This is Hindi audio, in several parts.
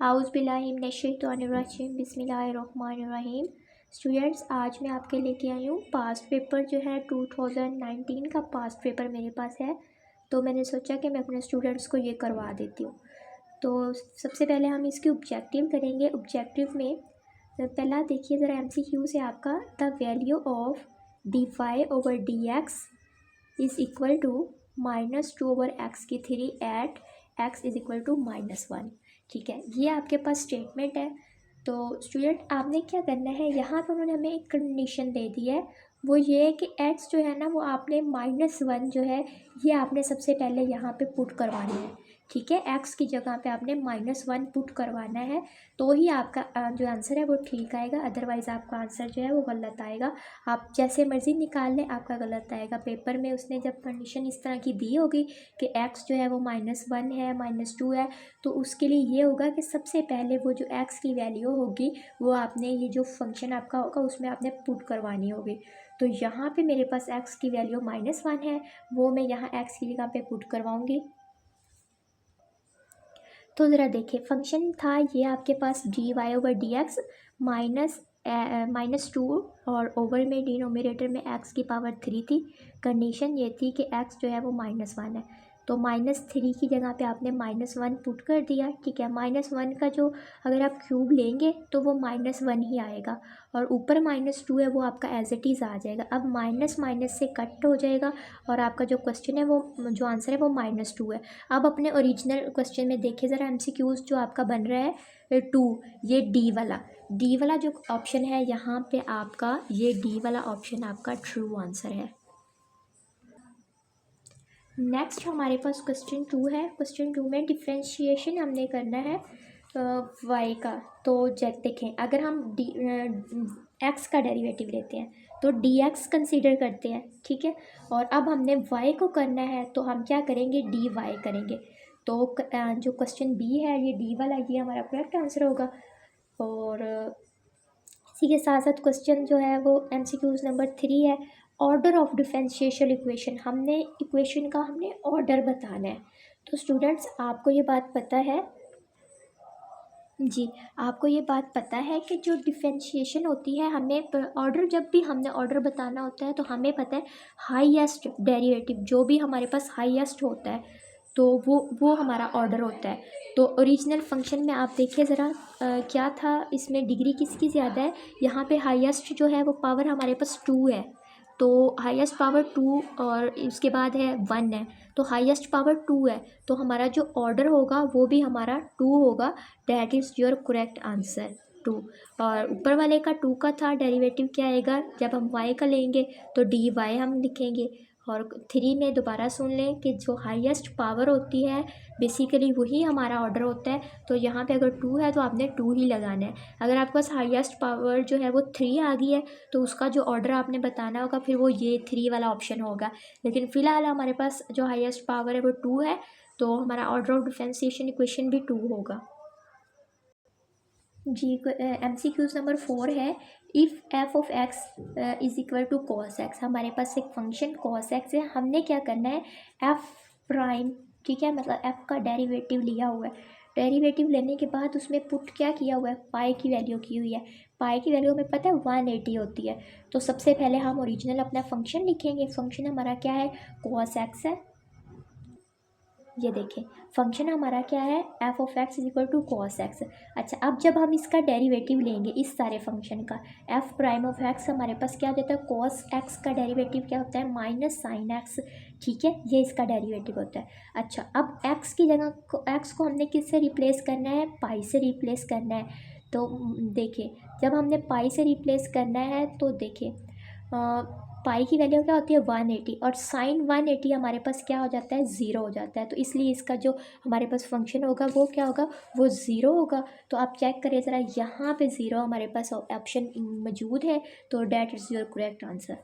आउज़ुबिल्लाहिमिनश्शैतानिर्रजीम बिस्मिल्लाहिर्रहमानिर्रहीम। स्टूडेंट्स, आज मैं आपके लेके आई हूँ पास्ट पेपर जो है 2019 का पास्ट पेपर मेरे पास है। तो मैंने सोचा कि मैं अपने स्टूडेंट्स को ये करवा देती हूँ। तो सबसे पहले हम इसके ऑब्जेक्टिव करेंगे। ऑब्जेक्टिव में पहला देखिए ज़रा MCQ से आपका, the value of dy/dx is equal to -2/x³ at x is equal to -1। ठीक है, ये आपके पास स्टेटमेंट है। तो स्टूडेंट आपने क्या करना है, यहाँ पर उन्होंने हमें एक कंडीशन दे दी है, वो ये है कि x जो है ना वो आपने -1 जो है ये आपने सबसे पहले यहाँ पे पुट करवाना है। ठीक है, x की जगह पे आपने -1 पुट करवाना है, तो ही आपका जो आंसर है वो ठीक आएगा, अदरवाइज़ आपका आंसर जो है वो गलत आएगा। आप जैसे मर्ज़ी निकाल लें, आपका गलत आएगा। पेपर में उसने जब कंडीशन इस तरह की दी होगी कि x जो है वो -1 है, -2 है, तो उसके लिए ये होगा कि सबसे पहले वो जो x की वैल्यू होगी वो आपने ये जो फंक्शन आपका होगा उसमें आपने पुट करवानी होगी। तो यहाँ पे मेरे पास x की वैल्यू -1 है, वो मैं यहाँ x की जगह पे पुट करवाऊँगी। तो ज़रा देखिए, फंक्शन था ये आपके पास dy/dx -2 और ओवर में डिनोमिनेटर में x⁻³ थी। कंडीशन ये थी कि x जो है वो -1 है, तो -3 की जगह पे आपने -1 पुट कर दिया। ठीक है, -1 का जो अगर आप क्यूब लेंगे तो वो -1 ही आएगा, और ऊपर -2 है वो आपका एज इट इज़ आ जाएगा। अब माइनस माइनस से कट हो जाएगा और आपका जो क्वेश्चन है वो जो आंसर है वो -2 है। अब अपने ओरिजिनल क्वेश्चन में देखिए ज़रा, MCQs जो आपका बन रहा है 2, ये डी वाला जो ऑप्शन है यहाँ पे आपका, ये डी वाला ऑप्शन आपका ट्रू आंसर है। नेक्स्ट हमारे पास क्वेश्चन 2 है। क्वेश्चन 2 में डिफ्रेंशिएशन हमने करना है y का। तो देखें, अगर हम x का डेरिवेटिव लेते हैं तो dx कंसीडर करते हैं। ठीक है, और अब हमने y को करना है तो हम क्या करेंगे, dy करेंगे। तो जो क्वेश्चन बी है ये डी वाला, ये हमारा करेक्ट आंसर होगा। और इसी के साथ साथ क्वेश्चन जो है वो MCQs नंबर 3 है। ऑर्डर ऑफ डिफरेंशियल इक्वेशन, हमने इक्वेशन का हमने ऑर्डर बताना है। तो स्टूडेंट्स आपको ये बात पता है जी, आपको ये बात पता है कि जो डिफरेंशिएशन होती है, हमें ऑर्डर, जब भी हमने ऑर्डर बताना होता है तो हमें पता है हाईएस्ट डेरिवेटिव जो भी हमारे पास हाईएस्ट होता है तो वो हमारा ऑर्डर होता है। तो ओरिजिनल फंक्शन में आप देखिए ज़रा क्या था, इसमें डिग्री किसकी ज़्यादा है, यहाँ पे हाईएस्ट जो है वो पावर हमारे पास 2 है, तो हाईएस्ट पावर 2 और इसके बाद है 1 है, तो हाईएस्ट पावर 2 है, तो हमारा जो ऑर्डर होगा वो भी हमारा 2 होगा। That is your correct answer 2। और ऊपर वाले का 2 का था, डेरिवेटिव क्या आएगा, जब हम y का लेंगे तो dy हम लिखेंगे। और 3 में दोबारा सुन लें कि जो हाईएस्ट पावर होती है बेसिकली वही हमारा ऑर्डर होता है। तो यहाँ पे अगर 2 है तो आपने 2 ही लगाना है। अगर आपके पास हाईएस्ट पावर जो है वो 3 आ गई है तो उसका जो ऑर्डर आपने बताना होगा फिर वो ये 3 वाला ऑप्शन होगा। लेकिन फ़िलहाल हमारे पास जो हाईएस्ट पावर है वो 2 है, तो हमारा ऑर्डर ऑफ डिफरेंशिएशन इक्वेशन भी 2 होगा। जी, MCQs नंबर 4 है। If f of x is equal to cos x, हमारे पास एक फंक्शन cos x है, हमने क्या करना है f प्राइम, ठीक है, मतलब f का डेरिवेटिव लिया हुआ है। डेरिवेटिव लेने के बाद उसमें पुट क्या किया हुआ है, पाई की वैल्यू की हुई है। पाई की वैल्यू हमें पता है 180 होती है। तो सबसे पहले हम ओरिजिनल अपना फंक्शन लिखेंगे। फंक्शन हमारा क्या है, cos x है। ये देखें, फंक्शन हमारा क्या है, f of x is equal to cos x. अच्छा, अब जब हम इसका डेरिवेटिव लेंगे इस सारे फंक्शन का, f प्राइम ऑफ x हमारे पास क्या हो जाता है, कॉस x का डेरिवेटिव क्या होता है, माइनस साइन x। ठीक है, ये इसका डेरिवेटिव होता है। अच्छा, अब x की जगह x को हमने किससे रिप्लेस करना है, पाई से रिप्लेस करना है। तो देखिए, जब हमने पाई से रिप्लेस करना है तो देखिए पाई की वैल्यू क्या होती है 180, और साइन 180 हमारे पास क्या हो जाता है, ज़ीरो हो जाता है। तो इसलिए इसका जो हमारे पास फंक्शन होगा वो क्या होगा, वो ज़ीरो होगा। तो आप चेक करिए ज़रा, यहाँ पे ज़ीरो हमारे पास ऑप्शन मौजूद है, तो that is your correct answer.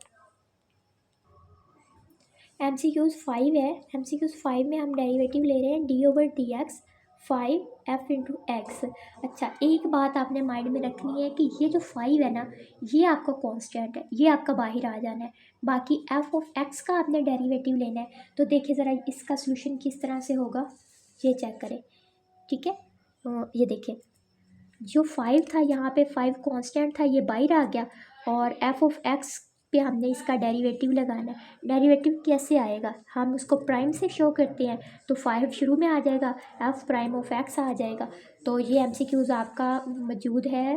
MCQs 5 है। MCQs 5 में हम डेरिवेटिव ले रहे हैं d/dx 5f इंटू एक्स। अच्छा, एक बात आपने माइंड में रखनी है कि ये जो 5 है ना, ये आपका कांस्टेंट है, ये आपका बाहर आ जाना है। बाकी f ऑफ x का आपने डेरिवेटिव लेना है। तो देखिए ज़रा इसका सोल्यूशन किस तरह से होगा, ये चेक करें। ठीक है, ये देखिए जो 5 था यहाँ पे 5 कांस्टेंट था, ये बाहर आ गया और एफ ऑफ एक्स पे हमने इसका डेरिवेटिव लगाना है। डेरिवेटिव कैसे आएगा, हम उसको प्राइम से शो करते हैं, तो 5 शुरू में आ जाएगा, एफ प्राइम ऑफ एक्स आ जाएगा। तो ये एमसीक्यूज आपका मौजूद है,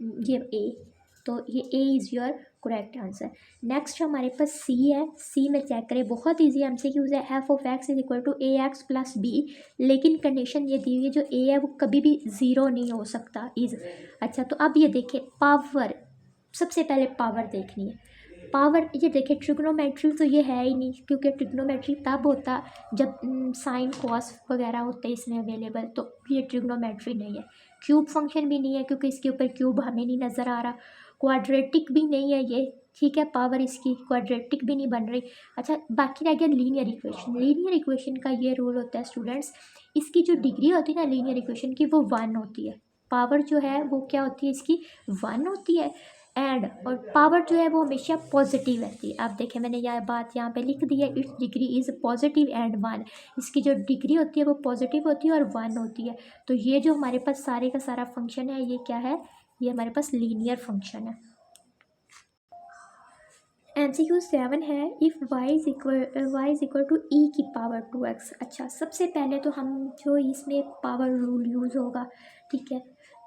ये ए, तो ये A is your correct answer. Next हमारे पास सी है, सी में चेक करें, बहुत इजी एमसीक्यूज है। F of x is equal to a x plus b, लेकिन कंडीशन ये दी हुई है जो ए है वो कभी भी ज़ीरो नहीं हो सकता इज़। अच्छा तो अब ये देखें पावर, सबसे पहले पावर देखनी है। पावर ये देखिए ट्रिग्नोमेट्री तो ये है ही नहीं, क्योंकि ट्रिग्नोमेट्री तब होता जब साइन कॉस वगैरह होते हैं इसमें अवेलेबल, तो ये ट्रिग्नोमेट्री नहीं है। क्यूब फंक्शन भी नहीं है क्योंकि इसके ऊपर क्यूब हमें नहीं नज़र आ रहा। क्वाड्रेटिक भी नहीं है ये, ठीक है, पावर इसकी क्वाड्रेटिक भी नहीं बन रही। अच्छा बाकी रह गया लीनियर इक्वेशन। लीनियर इक्वेशन का ये रूल होता है स्टूडेंट्स, इसकी जो डिग्री होती है ना लीनियर इक्वेशन की, वो 1 होती है। पावर जो है वो क्या होती है इसकी, 1 होती है। एंड और पावर जो है वो हमेशा पॉजिटिव रहती है। आप देखें मैंने यह बात यहाँ पे लिख दी है, it's degree is positive and 1। इसकी जो डिग्री होती है वो पॉजिटिव होती है और 1 होती है। तो ये जो हमारे पास सारे का सारा फंक्शन है ये क्या है, ये हमारे पास लीनियर फंक्शन है। MCQ 7 है, if y is equal to e की पावर 2x। अच्छा सबसे पहले तो हम जो इसमें पावर रूल यूज़ होगा, ठीक है,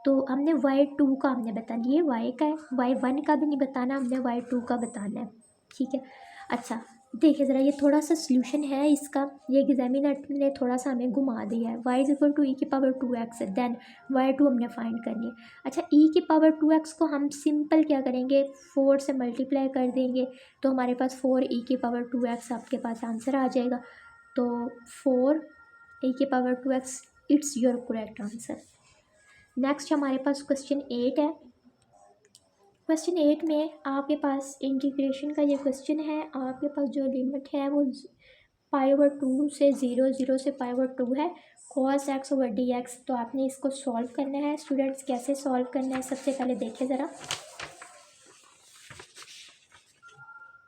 तो हमने y2 का हमने बता लिए, y का है, y1 का भी नहीं बताना, हमने y2 का बताना है, ठीक है। अच्छा देखिए ज़रा, ये थोड़ा सा सोल्यूशन है इसका, ये एग्जामिनर ने थोड़ा सा हमें घुमा दिया है। y is equal to e की पावर 2x है, देन y2 हमने फाइंड करनी है। अच्छा e की पावर 2x को हम सिंपल क्या करेंगे, 4 से मल्टीप्लाई कर देंगे, तो हमारे पास 4 e की पावर 2x आपके पास आंसर आ जाएगा। तो 4 e की power 2x it's your correct answer. Next हमारे पास क्वेश्चन 8 है। क्वेश्चन 8 में आपके पास इंटीग्रेशन का ये क्वेश्चन है, आपके पास जो लिमिट है वो π/2 से 0 से π/2 है, cos x ओवर dx। तो आपने इसको सॉल्व करना है स्टूडेंट्स। कैसे सॉल्व करना है सबसे पहले देखिए ज़रा,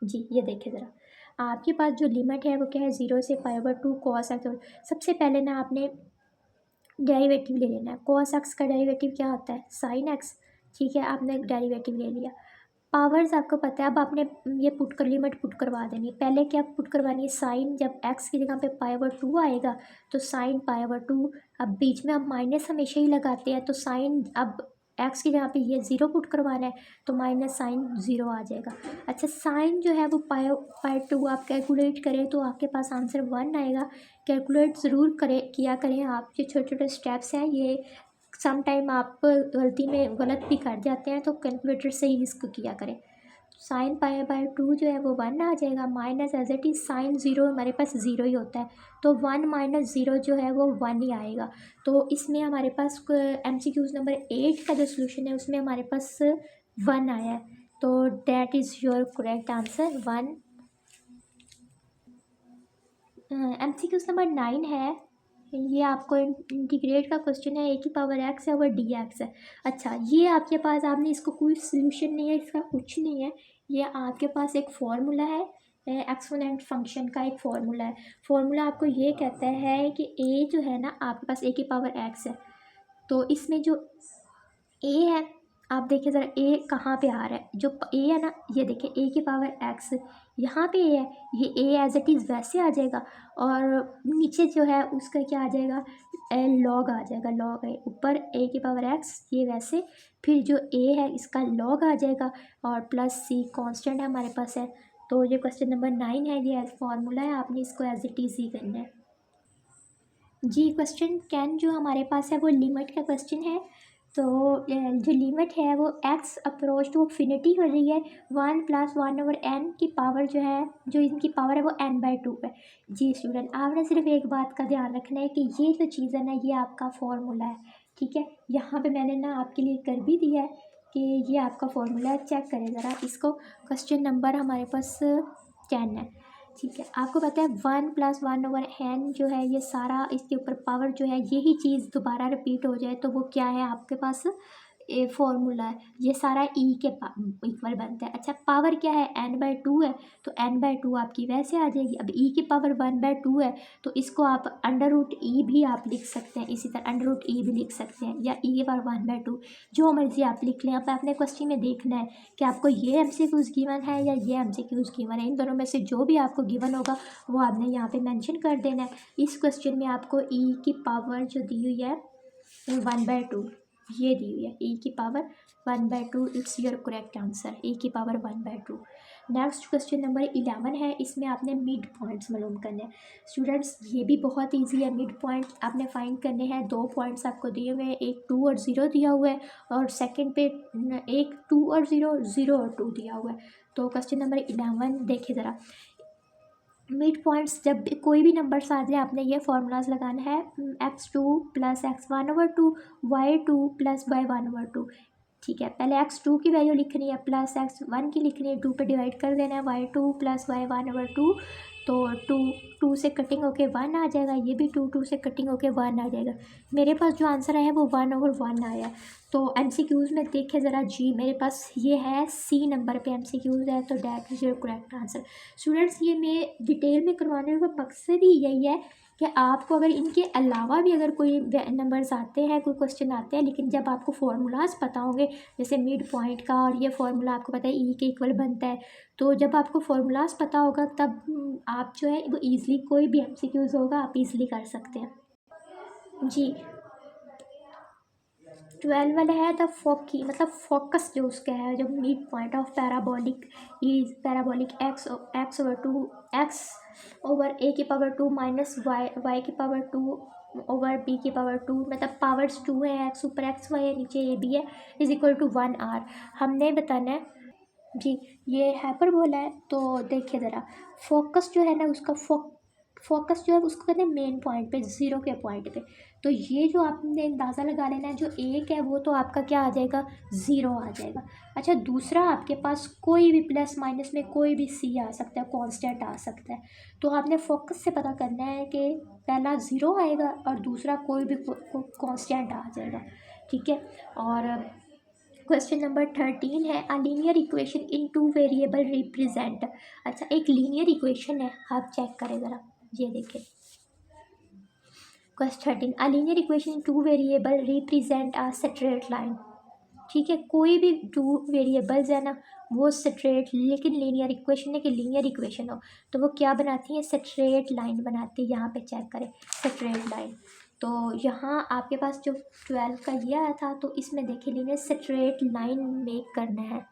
जी ये देखिए ज़रा, आपके पास जो लिमिट है वो क्या है, 0 से π/2 cos x। सबसे पहले ना आपने डेरिवेटिव ले लेना है। cos x का डेरिवेटिव क्या होता है, sin x, ठीक है, आपने डेरिवेटिव ले लिया। पावर्स आपको पता है, अब आपने ये पुट कर लिमिट पुट करवा देनी है। पहले क्या पुट करवानी है, साइन, जब x की जगह पे π/2 आएगा तो साइन π/2। अब बीच में हम माइनस हमेशा ही लगाते हैं, तो साइन, अब x की जगह पे ये 0 पुट करवाना है, तो माइनस साइन 0 आ जाएगा। अच्छा साइन जो है वो π/2 आप कैलकुलेट करें तो आपके पास आंसर 1 आएगा। कैलकुलेट ज़रूर करें, किया करें आप, ये छोटे छोटे स्टेप्स हैं, ये सम टाइम आप गलती में गलत भी कर जाते हैं, तो कैलकुलेटर से ही इसको किया करें। साइन π/2 जो है वो 1 आ जाएगा, minus as it is sine 0 हमारे पास 0 ही होता है, तो 1 माइनस 0 जो है वो 1 ही आएगा। तो इसमें हमारे पास MCQs नंबर 8 का जो सोल्यूशन है उसमें हमारे पास 1 आया है, तो that is your correct answer 1। MCQs number 9 है, ये आपको इंटीग्रेट का क्वेश्चन है, ए की पावर x है और dx है। अच्छा ये आपके पास, आपने इसको कोई सोल्यूशन नहीं है, इसका कुछ नहीं है, ये आपके पास एक फार्मूला है, एक्सपोनेंट फंक्शन का एक फार्मूला है। फार्मूला आपको ये कहता है कि a जो है ना आपके पास ए की पावर x है, तो इसमें जो a है, आप देखिए ज़रा a कहाँ पे आ रहा है, जो a है ना, ये देखिए a की पावर x यहाँ पे a है, ये a एज इट इज़ वैसे आ जाएगा, और नीचे जो है उसका क्या आ जाएगा, लॉग आ जाएगा, लॉग है ऊपर a की पावर x, ये वैसे, फिर जो a है इसका लॉग आ जाएगा, और प्लस c कांस्टेंट है हमारे पास है। तो ये क्वेश्चन नंबर 9 है, ये एज फार्मूला है, आपने इसको एज इट इज़ ही करना है। जी क्वेश्चन 10 जो हमारे पास है वो लिमिट का क्वेश्चन है। तो जो लिमिट है वो x अप्रोच टू इन्फिनिटी हो रही है, 1 + 1 ओवर n की पावर जो है, जो इनकी पावर है वो n/2 है। जी स्टूडेंट, आपने सिर्फ एक बात का ध्यान रखना है कि ये जो चीज़ है ना ये आपका फॉर्मूला है, ठीक है, यहाँ पे मैंने ना आपके लिए कर भी दिया है कि ये आपका फॉर्मूला है, चेक करें ज़रा इसको। क्वेश्चन नंबर हमारे पास 10 है, ठीक है, आपको पता है 1 + 1 ओवर n जो है ये सारा, इसके ऊपर पावर जो है, यही चीज़ दोबारा रिपीट हो जाए तो वो क्या है आपके पास फॉर्मूला है, ये सारा ई के इक्वल बनता है। अच्छा पावर क्या है, n/2 है, तो n/2 आपकी वैसे आ जाएगी। अब ई की पावर 1/2 है, तो इसको आप √e भी आप लिख सकते हैं, इसी तरह √e भी लिख सकते हैं, या ई की पावर 1/2, जो मर्जी आप लिख लें। अब आपने क्वेश्चन में देखना है कि आपको ये MCQs गिवन है या ये MCQs गिवन है, इन दोनों में से जो भी आपको गिवन होगा वो आपने यहाँ पे मेंशन कर देना है। इस क्वेश्चन में आपको ई की पावर जो दी हुई है 1/2 ये दी हुई है, ई की power 1/2, it's your correct answer, e की पावर 1/2। नेक्स्ट क्वेश्चन नंबर 11 है, इसमें आपने मिड पॉइंट्स मालूम करने हैं। स्टूडेंट्स ये भी बहुत इजी है, मिड पॉइंट आपने फाइंड करने हैं। 2 पॉइंट्स आपको दिए हुए हैं, एक 2 और 0 दिया हुआ है, और सेकंड पे एक 2 और 0, 0 और 2 दिया हुआ है। तो क्वेश्चन नंबर 11 देखिए ज़रा, मिड पॉइंट्स जब भी कोई भी नंबर्स आ जाए आपने ये फार्मूलाज लगाना है, x2 + x1/2, y2 + y1/2। ठीक है, पहले x2 की वैल्यू लिखनी है प्लस x1 की लिखनी है, 2 पे डिवाइड कर देना है, y2 + y1/2, तो 2 से कटिंग होके 1 आ जाएगा, ये भी 2 से कटिंग होके 1 आ जाएगा। मेरे पास जो आंसर है वो 1/1 आया। तो MCQs में देखे ज़रा जी, मेरे पास ये है C नंबर पे MCQs है, तो that is your correct answer. Students ये मैं डिटेल में करवाने का मकसद ही यही है कि आपको अगर इनके अलावा भी अगर कोई नंबर्स आते हैं, कोई क्वेश्चन आते हैं, लेकिन जब आपको फार्मूलाज पता होंगे, जैसे मिड पॉइंट का और ये फार्मूला आपको पता है ई के इक्वल बनता है, तो जब आपको फार्मूलाज पता होगा तब आप जो है वो ईज़िली कोई भी MCQs होगा आप ईज़िली कर सकते हैं जी। 12 वाला है द फोकी, मतलब फोकस जो उसका है, जो mid point of parabolic is parabolic x/2 x over a की पावर 2 माइनस y की पावर 2 ओवर b की पावर 2, मतलब पावर्स 2 है, x ऊपर x y है, नीचे a b है, इज इक्वल टू 1r। हमने बताना है जी, ये हाइपरबोला है। तो देखिए ज़रा, फोकस जो है ना उसका फोकस जो है उसको कहते हैं मेन पॉइंट पे, ज़ीरो के पॉइंट पे। तो ये जो आपने अंदाज़ा लगा लेना है, जो एक है वो तो आपका क्या आ जाएगा, ज़ीरो आ जाएगा। अच्छा दूसरा, आपके पास कोई भी प्लस माइनस में कोई भी सी आ सकता है, कांस्टेंट आ सकता है। तो आपने फोकस से पता करना है कि पहला ज़ीरो आएगा और दूसरा कोई भी कांस्टेंट आ जाएगा। ठीक है, और क्वेश्चन नंबर 13 है, a linear equation in 2 variable represent. अच्छा एक लीनियर इक्वेशन है, आप चेक करें ज़रा, ये देखें question 13, a linear equation in 2 variable represent a straight line. ठीक है, कोई भी 2 वेरिएबल्स है ना वो स्ट्रेट, लेकिन लीनियर इक्वेशन है कि लीनियर इक्वेशन हो तो वो क्या बनाती है, स्ट्रेट लाइन बनाती है। यहाँ पे चेक करें स्ट्रेट लाइन, तो यहाँ आपके पास जो 12 का ये आया था, तो इसमें देखिए लीनियर स्ट्रेट लाइन मेक करना है,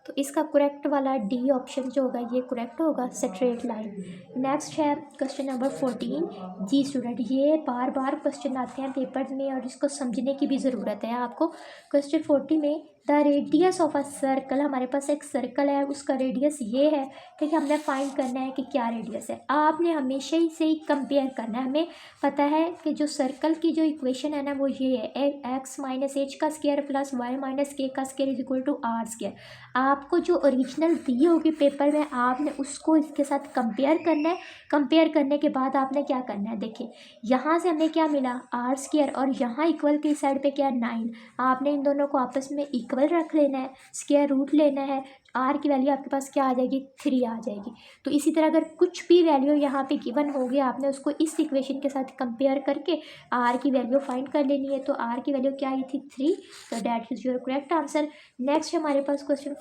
तो इसका करेक्ट वाला डी ऑप्शन जो होगा ये करेक्ट होगा, स्ट्रेट लाइन। नेक्स्ट है क्वेश्चन नंबर 14। जी स्टूडेंट, ये बार बार क्वेश्चन आते हैं पेपर में और इसको समझने की भी ज़रूरत है आपको। क्वेश्चन 40 में the radius of a circle, हमारे पास एक सर्कल है, उसका रेडियस ये है, ठीक है, हमने फाइंड करना है कि क्या रेडियस है। आपने हमेशा ही से ही कंपेयर करना है। हमें पता है कि जो सर्कल की जो इक्वेशन है ना वो ये है, x - h का स्क्वायर प्लस y - k का square is equal to r square. आपको जो ओरिजिनल दी होगी पेपर में, आपने उसको इसके साथ कंपेयर करना है। कंपेयर करने के बाद आपने क्या करना है, देखिए यहाँ से हमें क्या मिला, आर स्क्वायर, और यहाँ इक्वल की साइड पे क्या, 9। आपने इन दोनों को आपस में इक्वल रख लेना है, स्क्वायर रूट लेना है, आर की वैल्यू आपके पास क्या आ जाएगी, 3 आ जाएगी। तो इसी तरह अगर कुछ भी वैल्यू यहाँ पे गिवन हो गया, आपने उसको इस इक्वेशन के साथ कंपेयर करके आर की वैल्यू फाइंड कर लेनी है। तो आर की वैल्यू क्या आई थी, 3, तो that is your correct answer. Next हमारे पास क्वेश्चन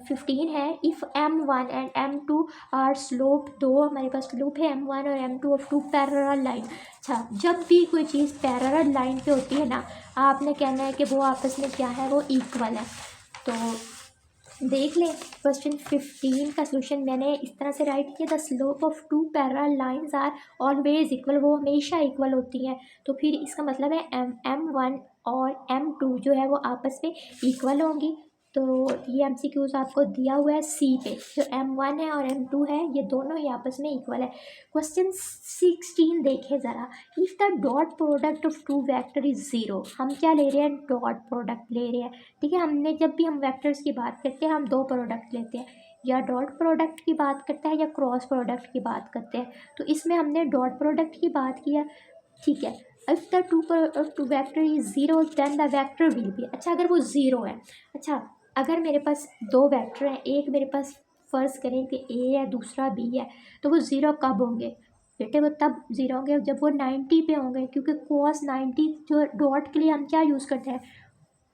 15 है, if m1 and m2 are slope, दो हमारे पास स्लोप है m1 और m2 ऑफ 2 पैरेलल लाइन। अच्छा, जब भी कोई चीज़ पैरेलल लाइन पे होती है ना, आपने कहना है कि वो आपस में क्या है, वो इक्वल है। तो देख लें क्वेश्चन 15 का सोल्यूशन मैंने इस तरह से राइट किया, the slope of 2 parallel lines are always equal, वो हमेशा इक्वल होती हैं। तो फिर इसका मतलब है m1 और m2 जो है वो आपस में इक्वल होंगी। तो ये MCQs आपको दिया हुआ है सी पे, जो m1 है और m2 है ये दोनों ही आपस में इक्वल है। क्वेश्चन 16 देखें ज़रा, if the dot product of 2 vector is 0। हम क्या ले रहे हैं, डॉट प्रोडक्ट ले रहे हैं। ठीक है, हमने जब भी हम वेक्टर्स की बात करते हैं हम 2 प्रोडक्ट लेते हैं, या डॉट प्रोडक्ट की बात करते हैं या क्रॉस प्रोडक्ट की बात करते हैं। तो इसमें हमने डॉट प्रोडक्ट की बात किया। ठीक है, if the two vector is zero then the vector will be. अच्छा अगर वो ज़ीरो है, अच्छा अगर मेरे पास दो वेक्टर हैं, एक मेरे पास फ़र्ज़ करें कि ए है दूसरा बी है, तो वो ज़ीरो कब होंगे बेटे? वो तब ज़ीरो होंगे जब वो 90 पे होंगे, क्योंकि cos 90 जो डॉट के लिए हम क्या यूज़ करते हैं,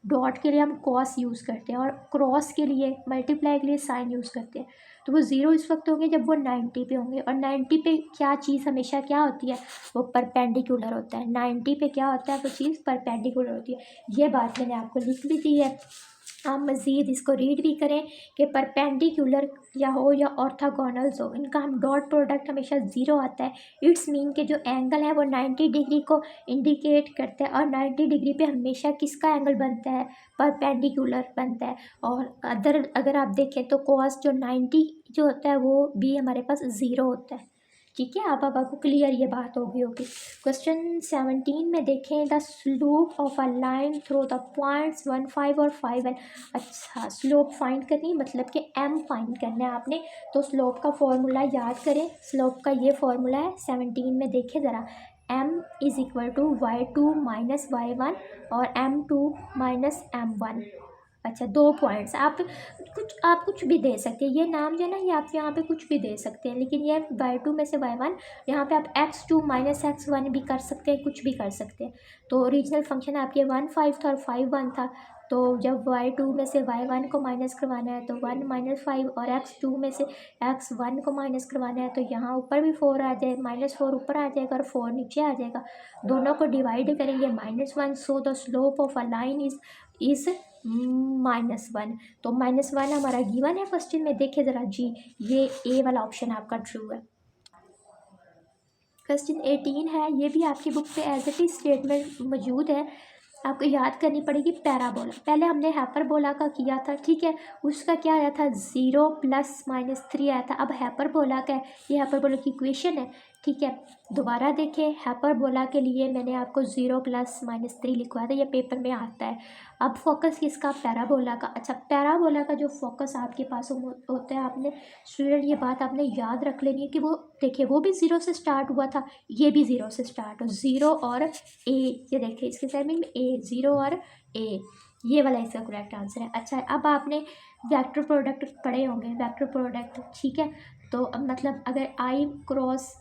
डॉट के लिए हम कॉस यूज़ करते हैं और क्रॉस के लिए मल्टीप्लाई के लिए साइन यूज़ करते हैं। तो वो ज़ीरो इस वक्त होंगे जब वो 90 पे होंगे, और 90 पे क्या चीज़ हमेशा क्या होती है, वो परपेंडिकुलर होता है। 90 पे क्या होता है, वो चीज़ परपेंडिकुलर होती है। ये बात मैंने आपको लिख भी दी है, आप मज़ीद इसको रीड भी करें कि परपेंडिकुलर या हो या ऑर्थोगोनल्स हो, इनका हम डॉट प्रोडक्ट हमेशा ज़ीरो आता है। इट्स मीन के जो एंगल है वो 90 डिग्री को इंडिकेट करता है, और 90 डिग्री पे हमेशा किसका एंगल बनता है, परपेंडिकुलर बनता है। और अगर आप देखें तो कॉस जो 90 जो होता है वो भी हमारे पास ज़ीरो होता है। ठीक है, आप आपको क्लियर ये बात होगी। क्वेश्चन 17 में देखें, the slope of a line through the points 1 5 और 5 एंड। अच्छा स्लोप फाइंड करनी है, मतलब कि एम फाइंड करना है आपने, तो स्लोप का फॉर्मूला याद करें। स्लोप का ये फॉर्मूला है 17 में, देखें ज़रा, m is equal to y2 minus y1 और m2 माइनस m1। अच्छा दो पॉइंट्स, आप कुछ भी दे सकते हैं, ये नाम जो है ना ये आप यहाँ पे कुछ भी दे सकते हैं, लेकिन ये y2 में से y1, यहाँ पे आप x2 माइनस x1 भी कर सकते हैं, कुछ भी कर सकते हैं। तो ओरिजिनल फंक्शन आपके 1 5 था और 5 1 था, तो जब y2 में से y1 को माइनस करवाना है तो 1 माइनस 5, और x2 में से x1 को माइनस करवाना है तो यहाँ ऊपर भी 4 आ जाए, -4 ऊपर आ जाएगा और 4 नीचे आ जाएगा। दोनों को डिवाइड करेंगे -1, so the slope of a line is -1। तो -1 हमारा गिवन है क्वेश्चन में, देखिए ज़रा जी, ये ए वाला ऑप्शन आपका ट्रू है। क्वेश्चन 18 है, ये भी आपकी बुक पे एज इट इज स्टेटमेंट मौजूद है, आपको याद करनी पड़ेगी। पैराबोला, पहले हमने हाइपरबोला का किया था, ठीक है, उसका क्या आया था 0 + -3 आया था। अब हाइपरबोला का है, ये हाइपरबोला की इक्वेशन है, ठीक है। दोबारा देखें, हाइपरबोला के लिए मैंने आपको 0 + -3 लिखवाया था, ये पेपर में आता है। अब फोकस किसका, पैराबोला का। अच्छा पैराबोला का जो फोकस आपके पास होता है, आपने स्टूडेंट ये बात आपने याद रख लेनी है कि वो देखिए वो भी 0 से स्टार्ट हुआ था, ये भी 0 से स्टार्ट हो, 0 और ए, ये देखिए इसके टाइमिंग में ए, 0 और ए, ये वाला इसका करेक्ट आंसर है। अच्छा अब आपने वेक्टर प्रोडक्ट पढ़े होंगे, वेक्टर प्रोडक्ट, ठीक है। तो अब मतलब अगर आई क्रॉस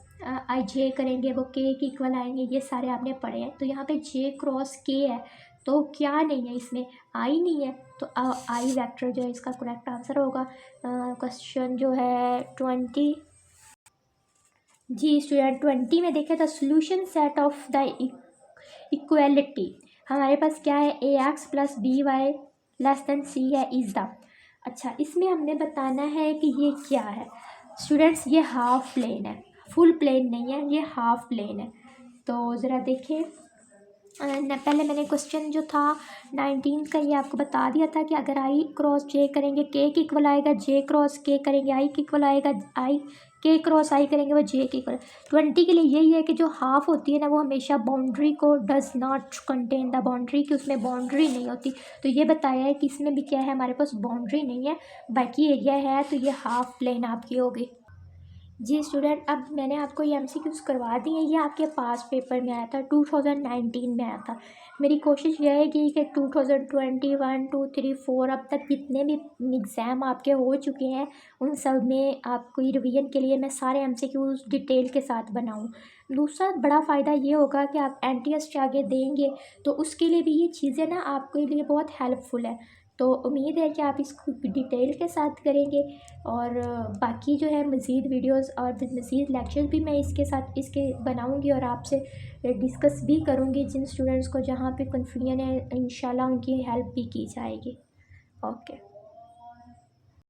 आई जे करेंगे वो के इक्वल आएंगे, ये सारे आपने पढ़े हैं। तो यहाँ पे जे क्रॉस के है, तो क्या नहीं है इसमें, आई नहीं है, तो आई वेक्टर जो है इसका करेक्ट आंसर होगा। क्वेश्चन जो है 20 जी स्टूडेंट 20 में देखें, the solution set of the equality, हमारे पास क्या है, a x plus b y less than c है, इज़ द। अच्छा इसमें हमने बताना है कि ये क्या है स्टूडेंट्स, ये हाफ प्लेन है, फुल प्लेन नहीं है, ये हाफ प्लेन है। तो ज़रा देखें, पहले मैंने क्वेश्चन जो था 19 का ये आपको बता दिया था कि अगर आई क्रॉस जे करेंगे के इक्वल आएगा, जे क्रॉस के करेंगे आई के इक्वल आएगा, आई के क्रॉस आई करेंगे वो जे के इक्वल। 20 के लिए यही है कि जो हाफ होती है ना वो हमेशा बाउंड्री को does not contain the boundary, कि उसमें बाउंड्री नहीं होती। तो ये बताया है कि इसमें भी क्या है, हमारे पास बाउंड्री नहीं है, बाकी एरिया है, तो ये हाफ प्लेन आपकी होगी। जी स्टूडेंट, अब मैंने आपको ये एमसीक्यूज़ करवा दी हैं, ये आपके पास पेपर में आया था, 2019 में आया था। मेरी कोशिश यह है कि 2021 2 3 4 अब तक जितने भी एग्ज़ाम आपके हो चुके हैं उन सब में आपको रिवीजन के लिए मैं सारे एमसीक्यूज़ डिटेल के साथ बनाऊँ। दूसरा बड़ा फ़ायदा ये होगा कि आप एनटीएस आगे देंगे तो उसके लिए भी ये चीज़ें ना आपके लिए बहुत हेल्पफुल है। तो उम्मीद है कि आप इसको डिटेल के साथ करेंगे, और बाकी जो है मज़ीद वीडियोस और मज़ीद लेक्चर्स भी मैं इसके साथ इसके बनाऊंगी और आपसे डिस्कस भी करूंगी। जिन स्टूडेंट्स को जहाँ पे कन्फ्यूजन है इंशाल्लाह उनकी हेल्प भी की जाएगी। ओके।